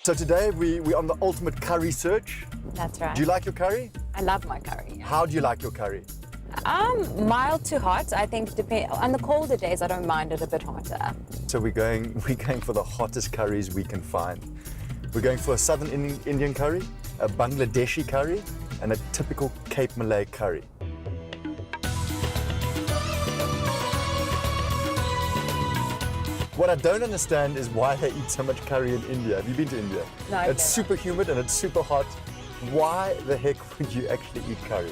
So today we're on the ultimate curry search. That's right. Do you like your curry? I love my curry. How do you like your curry? Mild to hot. I think on the colder days, I don't mind it a bit hotter. So we're going for the hottest curries we can find. We're going for a southern Indian curry, a Bangladeshi curry, and a typical Cape Malay curry. What I don't understand is why they eat so much curry in India. Have you been to India? No, it's super humid and it's super hot. Why the heck would you actually eat curry?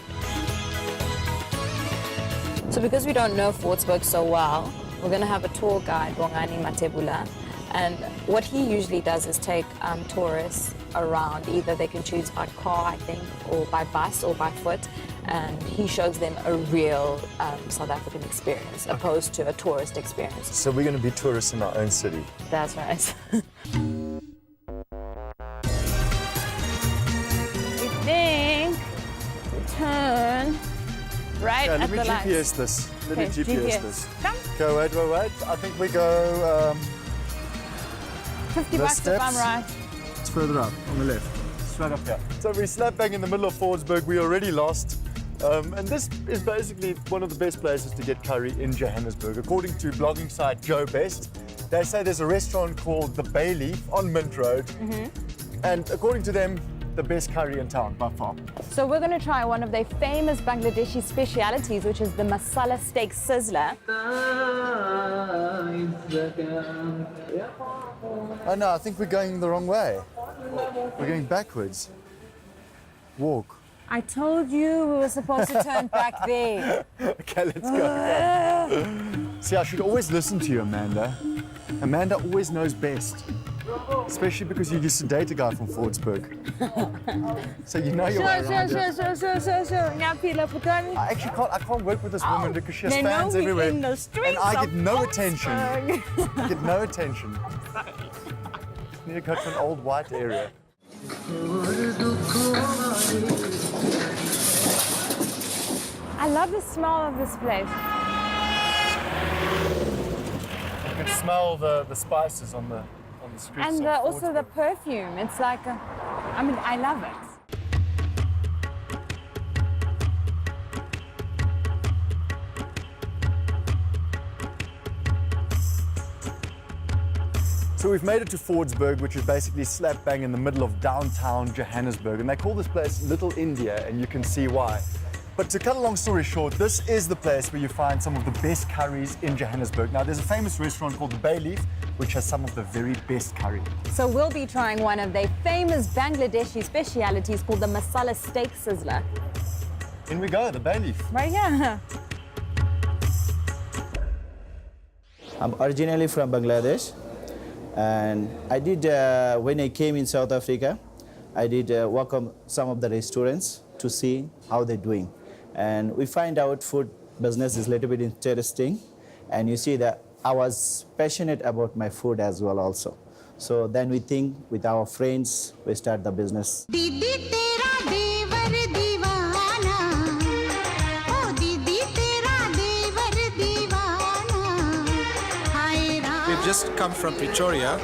So because we don't know Fordsburg so well, we're going to have a tour guide, Bongani Matebula, and what he usually does is take tourists around. Either they can choose by car, I think, or by bus or by foot, and he shows them a real South African experience opposed to a tourist experience. So we're going to be tourists in our own city. That's right. We think we turn right Okay, at the let lights. me GPS this. Let me GPS this. Come. Okay, wait. I think we go 50 the bucks if I'm steps. right. It's further up, on the left. Straight up here. So we're slap bang in the middle of Fordsburg. We already lost. And this is basically one of the best places to get curry in Johannesburg. According to blogging site Joe Best, they say there's a restaurant called The Bay Leaf on Mint Road. And according to them, the best curry in town by far. So we're going to try one of their famous Bangladeshi specialities, which is the masala steak sizzler. Oh no, I think we're going the wrong way. We're going backwards. Walk. I told you we were supposed to turn back there. Okay, let's go. See, I should always listen to you, Amanda. Amanda always knows best. Especially because you used to date a guy from Fordsburg. So you know your way around it. Sure. I can't work with this woman because she has They know fans me everywhere. in the And streets I of get no Fordsburg. attention. I get no attention. Need to go to an old white area. I love the smell of this place. You can smell the spices on the streets. And of also the Fordsburg. perfume. It's like, I love it. So we've made it to Fordsburg, which is basically slap bang in the middle of downtown Johannesburg. And they call this place Little India, and you can see why. But to cut a long story short, this is the place where you find some of the best curries in Johannesburg. Now, there's a famous restaurant called The Bay Leaf, which has some of the very best curry. So we'll be trying one of their famous Bangladeshi specialities called the masala steak sizzler. In we go, The Bay Leaf. Right here. I'm originally from Bangladesh, and I did, when I came in South Africa, I did work on some of the restaurants to see how they're doing. And we find out food business is a little bit interesting, and you see that I was passionate about my food as well also. So then we think with our friends, we start the business. We've just come from Pretoria.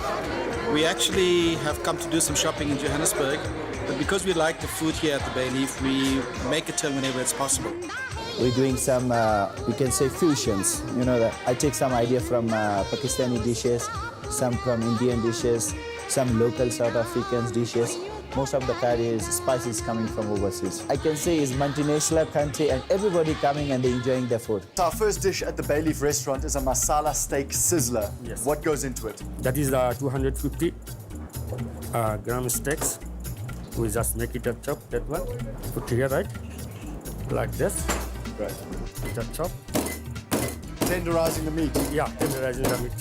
We actually have come to do some shopping in Johannesburg, but because we like the food here at the Bay Leaf, we make a turn whenever it's possible. We're doing some, you can say, fusions. You know, that I take some idea from Pakistani dishes, some from Indian dishes, some local South African dishes. Most of the curry is spices coming from overseas. I can say it's multinational country and everybody coming and they're enjoying their food. So our first dish at the Bay Leaf restaurant is a masala steak sizzler. Yes. What goes into it? That is 250 gram steaks. We just make it a chop, that one. Put here, right? Like this. Right. It's a chop. Tenderizing the meat. Yeah, tenderizing the meat.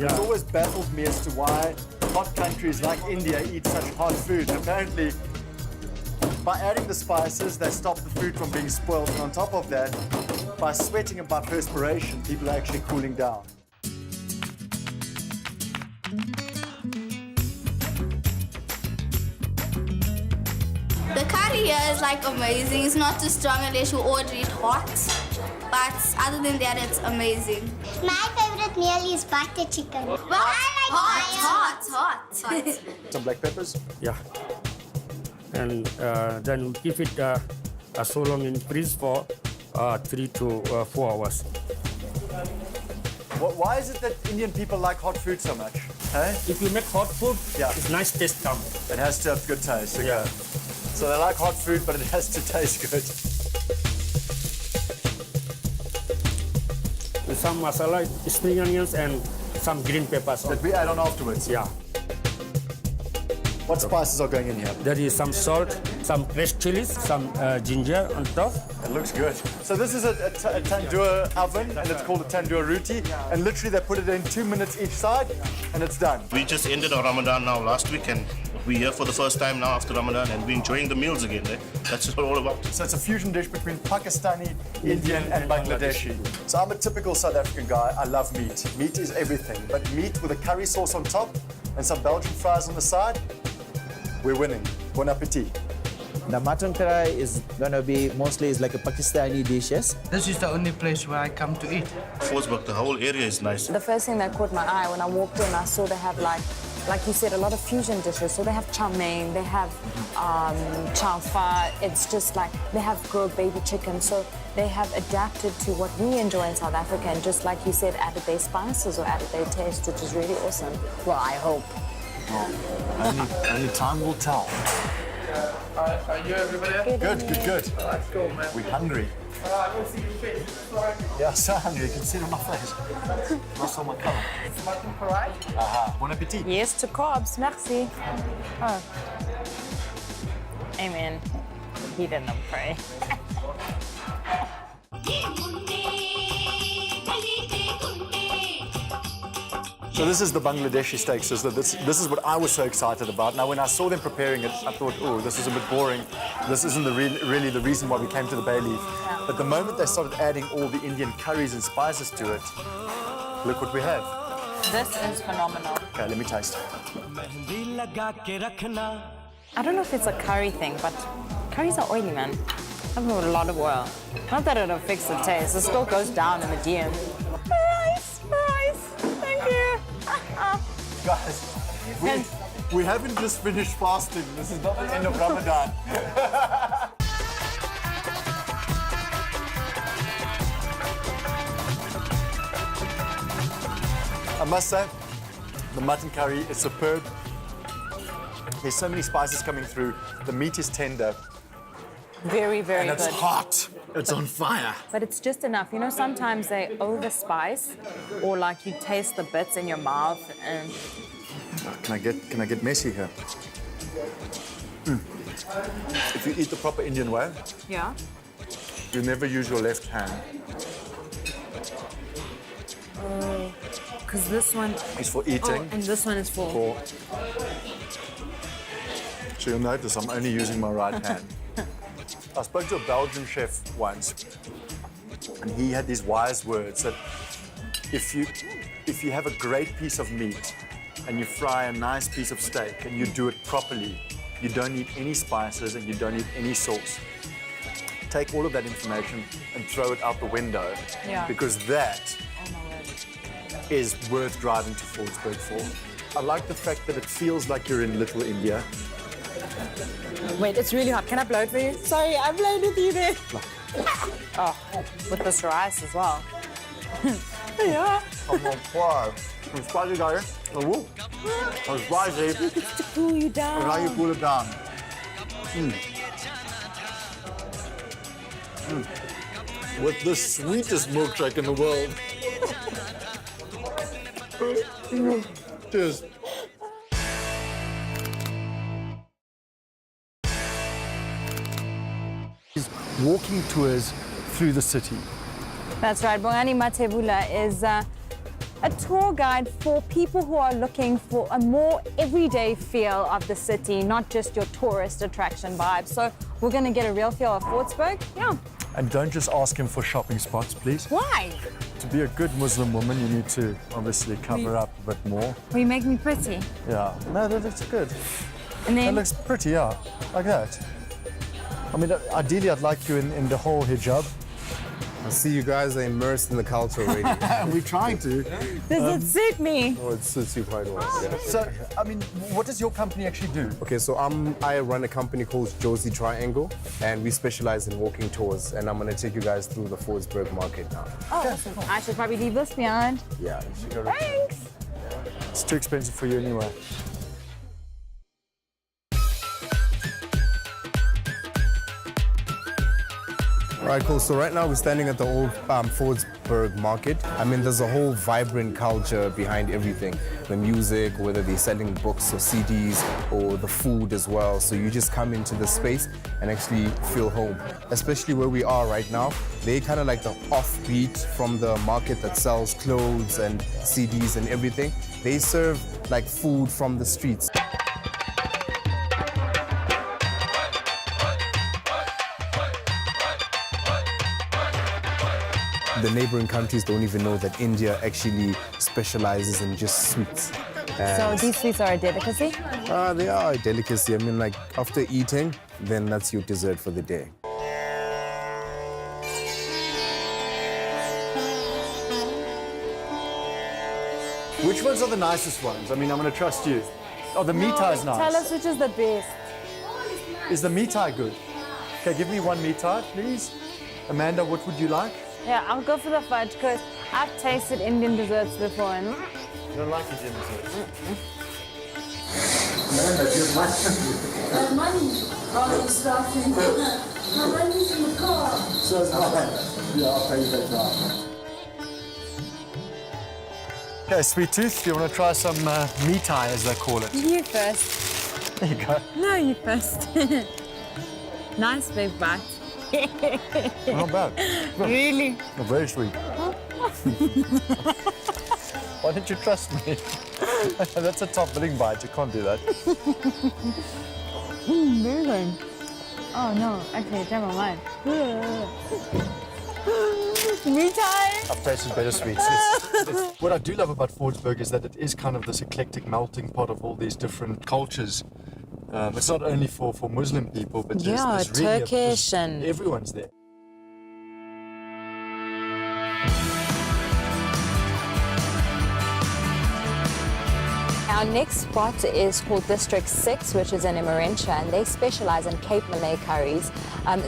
It's always baffled me as to why hot countries like India eat such hot food. Apparently, by adding the spices, they stop the food from being spoiled. And on top of that, by sweating and by perspiration, people are actually cooling down. The curry here is like amazing. It's not too strong unless you order it hot. But other than that, it's amazing. My favorite meal is butter chicken. Well, I like hot. Some black peppers. Yeah. And then we keep it so long in freeze for 3 to 4 hours. Why is it that Indian people like hot food so much? Hey? If you make hot food, Yeah. it's nice taste come. It has to have good taste. Okay. Yeah. So they like hot food, but it has to taste good. With some masala, spring onions, and some green peppers. That we add on afterwards. Yeah. What spices are going in here? There is some salt, some fresh chilies, some ginger on top. It looks good. So this is a tandoor oven, and it's called a tandoor roti. And literally they put it in 2 minutes each side, and it's done. We just ended our Ramadan now last week, and we're here for the first time now after Ramadan, and we're enjoying the meals again. Eh? That's what it's all about. So it's a fusion dish between Pakistani, Indian, and Bangladeshi. So I'm a typical South African guy. I love meat. Meat is everything. But meat with a curry sauce on top and some Belgian fries on the side, we're winning. Bon appetit. The mutton curry is gonna be mostly is like a Pakistani dishes. This is the only place where I come to eat. Fordsburg, the whole area is nice. The first thing that caught my eye when I walked in, I saw they have like you said, a lot of fusion dishes. So they have chow mein, they have chow fa. It's just like they have grilled baby chicken. So they have adapted to what we enjoy in South Africa, and just like you said, added their spices or added their taste, which is really awesome. Well, I hope. Only time will tell. Are you everybody? Good. Let's go, man. We're hungry. I can see your face. Sorry. Yeah, so hungry. You can see it on my face. Not on my color. Mutton curry. Bon appetit. Yes to carbs, merci. Oh. Amen. He didn't pray. So this is the Bangladeshi steak sizzler. This is what I was so excited about. Now, when I saw them preparing it, I thought, oh, this is a bit boring. This isn't really the reason why we came to the Bay Leaf. But the moment they started adding all the Indian curries and spices to it, look what we have. This is phenomenal. Okay, let me taste. I don't know if it's a curry thing, but curries are oily, man. I've got a lot of oil. Not that it'll fix the taste. It still goes down in the DM. Rice. Thank you. Guys, we haven't just finished fasting. This is not the end of Ramadan. I must say, the mutton curry is superb. There's so many spices coming through. The meat is tender. Very, very And it's good. hot. It's on fire. But it's just enough. You know, sometimes they overspice, or like you taste the bits in your mouth, and Can I get messy here? If you eat the proper Indian way, yeah. you never use your left hand. Because this one It's for eating. and this one is for. So you'll notice I'm only using my right hand. I spoke to a Belgian chef once, and he had these wise words that if you have a great piece of meat and you fry a nice piece of steak and you do it properly, you don't need any spices and you don't need any sauce. Take all of that information and throw it out the window, Yeah. because that Oh my word. is worth driving to Fordsburg for. I like the fact that it feels like you're in Little India. Wait, it's really hot. Can I blow it for you? Sorry, I blowed with you there. Oh, with this rice as well. Yeah. I'm on fire. It's spicy, guys. Oh, it's spicy. It's to cool you down. And now you cool it down. With the sweetest milkshake in the world. Cheers. Walking tours through the city. That's right. Bongani Matebula is a tour guide for people who are looking for a more everyday feel of the city, not just your tourist attraction vibe. So we're going to get a real feel of Fordsburg. Yeah. And don't just ask him for shopping spots, please. Why? To be a good Muslim woman, you need to obviously cover up a bit more. Will you make me pretty? Yeah. No, that looks good. And That then looks pretty, yeah. Like that. I mean, ideally, I'd like you in the whole hijab. I see you guys are immersed in the culture already. We're trying to. Does it suit me? Oh, it suits you quite well. Yeah. So, I mean, what does your company actually do? Okay, so I run a company called Josie Triangle, and we specialize in walking tours. And I'm going to take you guys through the Fordsburg market now. Oh, awesome. I should probably leave this behind. Yeah. Thanks. It's too expensive for you anyway. All right, cool. So right now we're standing at the old Fordsburg market. I mean, there's a whole vibrant culture behind everything. The music, whether they're selling books or CDs or the food as well. So you just come into the space and actually feel home. Especially where we are right now, they're kind of like the offbeat from the market that sells clothes and CDs and everything. They serve like food from the streets. The neighboring countries don't even know that India actually specializes in just sweets. So these sweets are a delicacy? They are a delicacy. I mean, like, after eating, then that's your dessert for the day. Which ones are the nicest ones? I mean, I'm going to trust you. Oh, the mitai is nice. Tell us which is the best. Is the mitai good? Okay, give me one mitai, please. Amanda, what would you like? Yeah, I'll go for the fudge because I've tasted Indian desserts before. And You don't like Indian desserts? My money is starting. My money's in the car. So it's not bad. Yeah, I'll pay you later. Okay, Sweet Tooth, do you want to try some mitai, as they call it? you first. There you go. No, you first. Nice big bite. Not bad. Really? Oh, very sweet. Why don't you trust me? That's a top billing bite. You can't do that. Very good. Oh no, actually, never mind. Me time. I've tasted better sweets. What I do love about Fordsburg is that it is kind of this eclectic melting pot of all these different cultures. It's not only for Muslim people, but there's really Turkish and everyone's there. Our next spot is called District 6, which is in Emerentia, and they specialize in Cape Malay curries.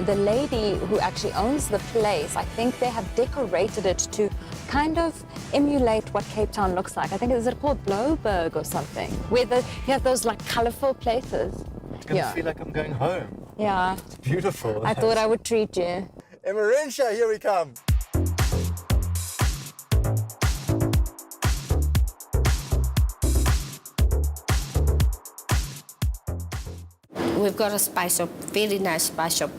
The lady who actually owns the place, I think they have decorated it to kind of emulate what Cape Town looks like. I think, is it called Bloberg or something? Where you have those like colorful places. It's going to feel like I'm going home. Yeah. It's beautiful. I thought I would treat you. Emerentia, here we come. We've got a spice shop, very nice spice shop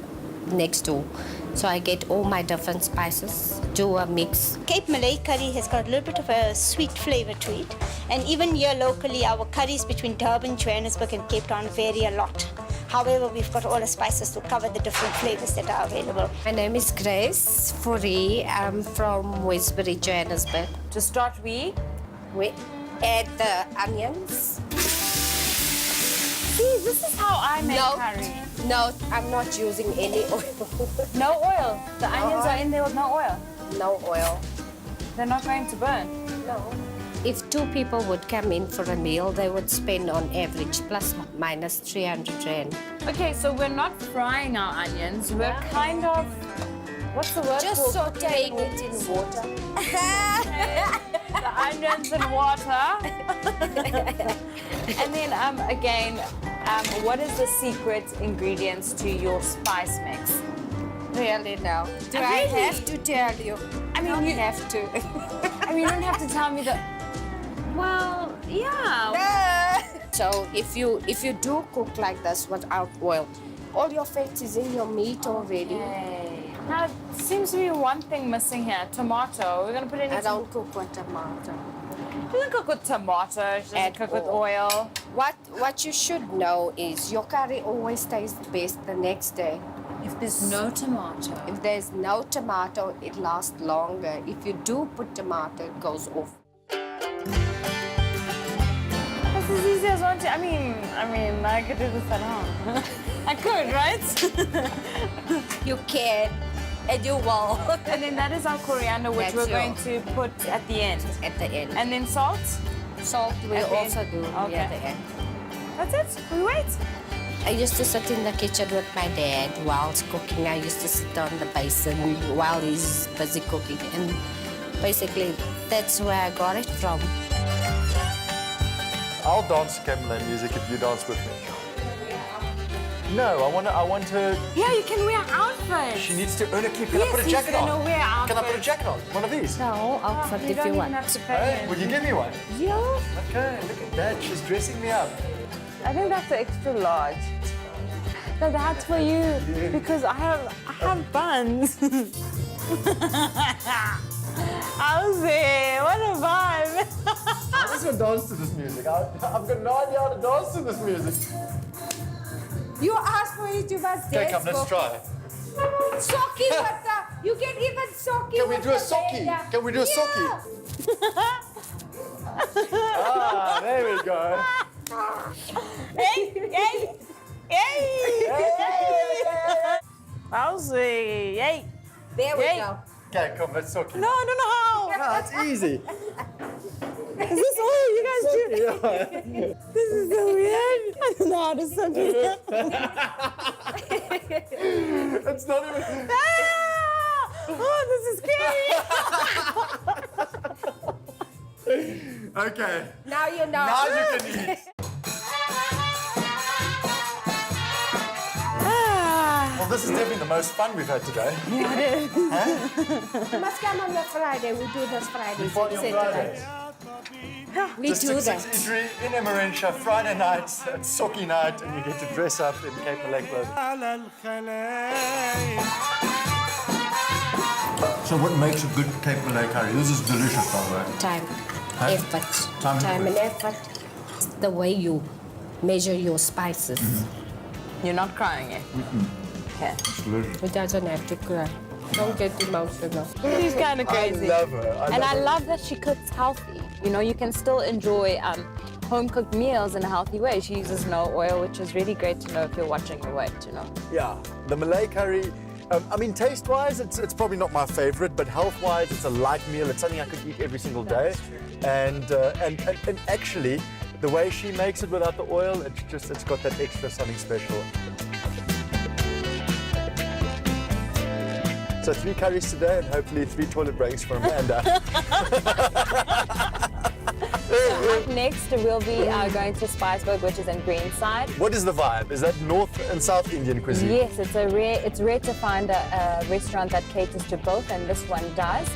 next door. So I get all my different spices, do a mix. Cape Malay curry has got a little bit of a sweet flavor to it. And even here locally, our curries between Durban, Johannesburg and Cape Town vary a lot. However, we've got all the spices to cover the different flavors that are available. My name is Grace Fourie. I'm from Westbury, Johannesburg. To start, we add the onions. See, this is how I make curry. No, I'm not using any oil. No oil. The onions are in there with no oil. No oil. They're not going to burn. No. If two people would come in for a meal, they would spend on average plus minus 300 rand. Okay, so we're not frying our onions. We're kind of, what's the word Just called? sauteing it in water. The onions in water. And then again, what is the secret ingredients to your spice mix? Really now? Do I have to tell you? I mean, you have to. I mean, you don't have to tell me that. Well, yeah. So if you do cook like this without oil, all your fat is in your meat already. Okay. Now, it seems to be one thing missing here. Tomato. We're going to put in. I don't cook with tomato. She doesn't cook with tomato. She doesn't cook with oil. What you should know is your curry always tastes best the next day. If there's no tomato. If there's no tomato, it lasts longer. If you do put tomato, it goes off. Has It's as easy as one, two. I mean, I could do this at home. I could, right? You can, and you will. And then that is our coriander, which That's we're going to put at the end. At the end. And then salt. Salt we'll At the also end. do Okay. at the end. That's it. We wait. I used to sit in the kitchen with my dad while he's cooking. I used to sit on the basin while he's busy cooking. And basically, that's where I got it from. I'll dance Cape Malay music if you dance with me. No, I want her. Yeah, you can wear outfits. She needs to earn a keep. Can I Yes, put a he's jacket on? gonna wear Can I put a outfits. jacket on? One of these? No, outfit You if don't you even want. have to pay Hey, him. will you give me one? Yeah. Okay, look at that. She's dressing me up. I think that's the extra large. No, that's for you because I have buns. How's it? What a vibe. I'm just gonna dance to this music. I've got no idea how to dance to this music. You asked for it, you must Okay, dance. come, let's try. Socky, what the? You can even socky. Can we with do a the socky? bella. Can we do a socky? Ah, there we go. Hey, hey, hey. How's it? Hey. There we Hey. go. Okay, come, let's socky. No, I don't know how. No, it's easy. Is this all you guys do? This is so weird. I don't know how to suck it. It's not even. Ah! Oh, this is scary. Okay. Now you know. Now you can eat. Well, this is definitely the most fun we've had today. Yeah, it is. You must come on the Friday. We do this Friday. Party on Friday. We do District 6 that. Eatery in Emmarentia, Friday night, it's Socky night, and you get to dress up in Cape Malay clothes. So what makes a good Cape Malay curry? This is delicious, by the way. Time, Huh? effort. Time and and effort. The way you measure your spices. You're not crying, eh? Okay. It's delicious. It doesn't have to cry. Don't get emotional. She's kind of crazy. I love her. I love that she cooks healthy. You know, you can still enjoy home-cooked meals in a healthy way. She uses no oil, which is really great to know if you're watching your weight, you know. Yeah, the Malay curry, I mean, taste-wise, it's probably not my favorite, but health-wise, it's a light meal. It's something I could eat every single day. And actually, the way she makes it without the oil, it's got that extra something special. So 3 curries today, and hopefully 3 toilet breaks for Amanda. Up next, we'll be going to Fordsburg, which is in Greenside. What is the vibe? Is that North and South Indian cuisine? Yes, it's rare to find a restaurant that caters to both, and this one does.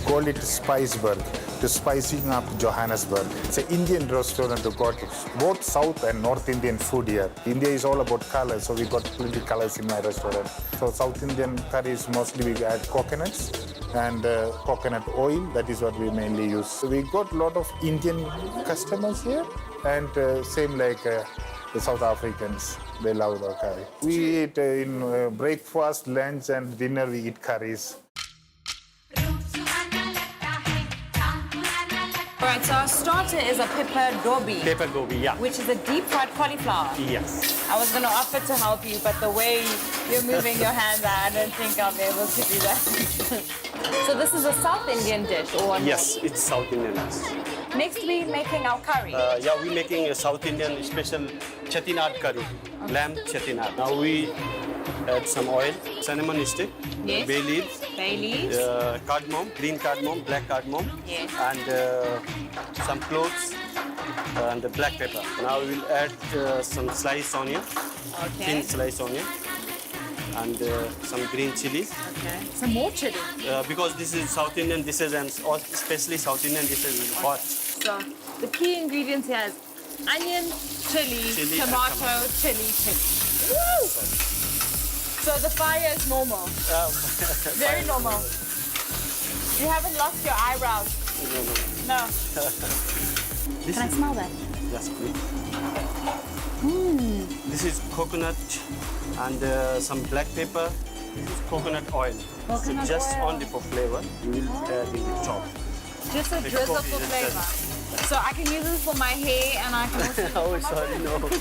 Call it Spiceburg, to spicing up Johannesburg. It's an Indian restaurant who got both South and North Indian food here. India is all about colors, so we got plenty colors in my restaurant. So South Indian curries, mostly we add coconuts and coconut oil. That is what we mainly use. So we got a lot of Indian customers here, and same like the South Africans. They love our curry. We eat in breakfast, lunch, and dinner. We eat curries. All right, so our starter is a pepper gobi. Pepper gobi, yeah. Which is a deep-fried cauliflower. Yes. I was going to offer to help you, but the way you're moving your hands, I don't think I'll be able to do that. So this is a South Indian dish, or Yes, it's South Indian dish. Next, we're making our curry. Yeah, we're making a South Indian special chettinad curry, lamb chettinad. Now we add some oil, cinnamon stick, Yes. bay leaves, cardamom, green cardamom, black cardamom, Yes. and some cloves and the black pepper. Now we'll add some sliced onion, thin sliced onion, and some green chilies. Okay. Some more chili. Because this is South Indian dishes, and especially South Indian dishes is hot. So the key ingredients here is onion, chili, Chili and tomato, chili. Woo! So the fire is normal. Very normal. You haven't lost your eyebrows. No. No. Can I smell that? Yes, please. This is coconut and some black pepper. This is coconut oil. Coconut so just oil. only for flavor, we will add in the top. Just a It's drizzle coffee, for it's flavor. So I can use this for my hair and I can also use Oh, it for my sorry, no. food.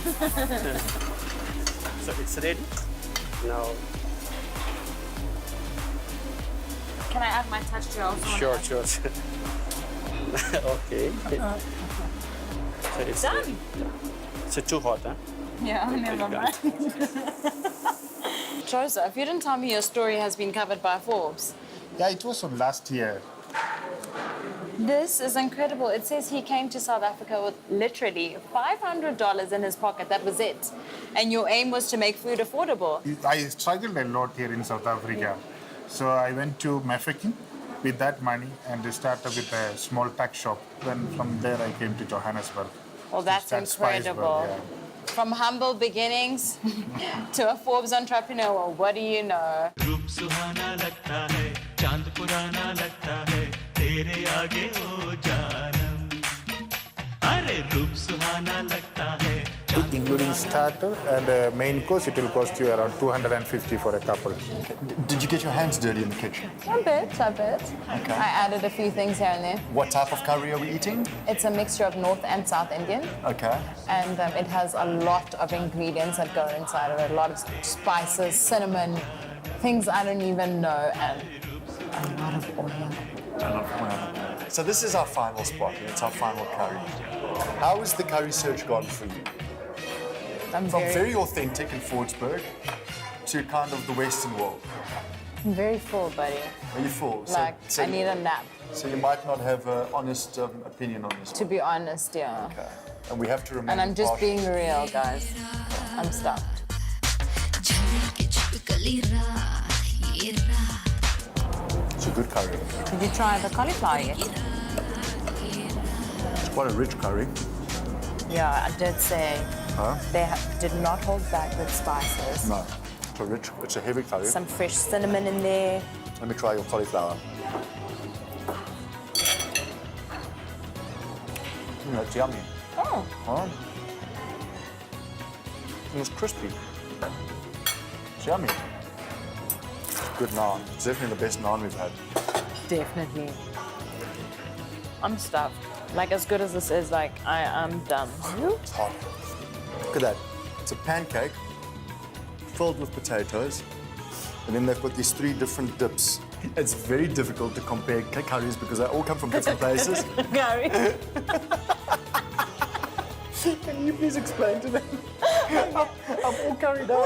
So it's ready. Now, Can I add my touch to also? sure. Okay. So it's Done. So too hot, huh? Yeah, never mind. Joseph, you didn't tell me your story has been covered by Forbes. Yeah, it was from last year. This is incredible. It says he came to South Africa with literally $500 in his pocket. That was it. And your aim was to make food affordable. I struggled a lot here in South Africa. So I went to Mafeking with that money and started with a small tuck shop. Then from there I came to Johannesburg. Well, that's Start incredible. Spiceberg, yeah. From humble beginnings to a Forbes entrepreneur, well, what do you know? रूप सुहाना लगता है चांद पुराना लगता है तेरे आगे ओ जानम अरे रूप सुहाना लगता है Including starter and main course, it will cost you around 250 for a couple. Did you get your hands dirty in the kitchen? A bit. Okay. I added a few things here and there. What type of curry are we eating? It's a mixture of North and South Indian. Okay. And it has a lot of ingredients that go inside of it. A lot of spices, cinnamon, things I don't even know, and a lot of oil. So this is our final spot. It's our final curry. How has the curry search gone for you? I'm From very authentic in Fordsburg to kind of the Western world. I'm very full, buddy. Are you full? Like, I need a nap. So you might not have an honest opinion on this. To be honest, yeah. Okay. And we have to remain And I'm just impartial. being real, guys. I'm stuffed. It's a good curry. Did you try the cauliflower yet? It's quite a rich curry. Yeah, I did say Huh? they did not hold back with spices. No. It's a heavy curry. Some fresh cinnamon in there. Let me try your cauliflower. That's yummy. Oh. Huh? It's crispy. It's yummy. It's good naan. It's definitely the best naan we've had. Definitely. I'm stuffed. Like, as good as this is, like, I am done. It's hot. Look at that. It's a pancake filled with potatoes. And then they've got these 3 different dips. It's very difficult to compare curries because they all come from different places. Curry. Can you please explain to them? I'm all carried out.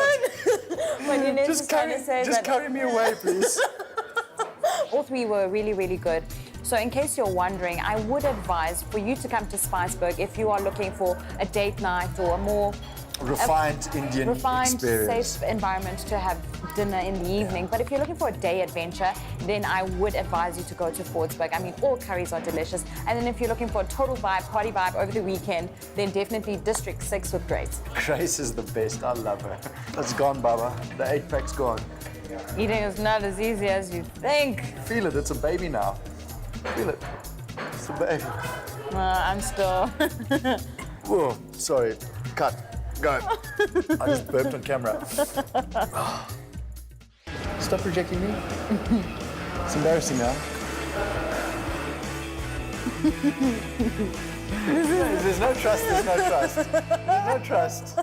When you need to try to say just that carry me away, please. all 3 were really, really good. So in case you're wondering, I would advise for you to come to Spiceberg if you are looking for a date night or a more Refined Indian experience. safe environment to have dinner in the evening. But if you're looking for a day adventure, then I would advise you to go to Fordsburg. I mean, all curries are delicious. And then if you're looking for a total vibe, party vibe over the weekend, then definitely District 6 with Grace. Grace is the best. I love her. It's gone, Baba. The 8-pack's gone. Eating is not as easy as you think. Feel it. It's a baby now. Feel it. It's a baby. I'm still... Whoa, sorry. Cut. Go. I just burped on camera. Stop rejecting me. It's embarrassing now. There's no trust. There's no trust. There's no trust.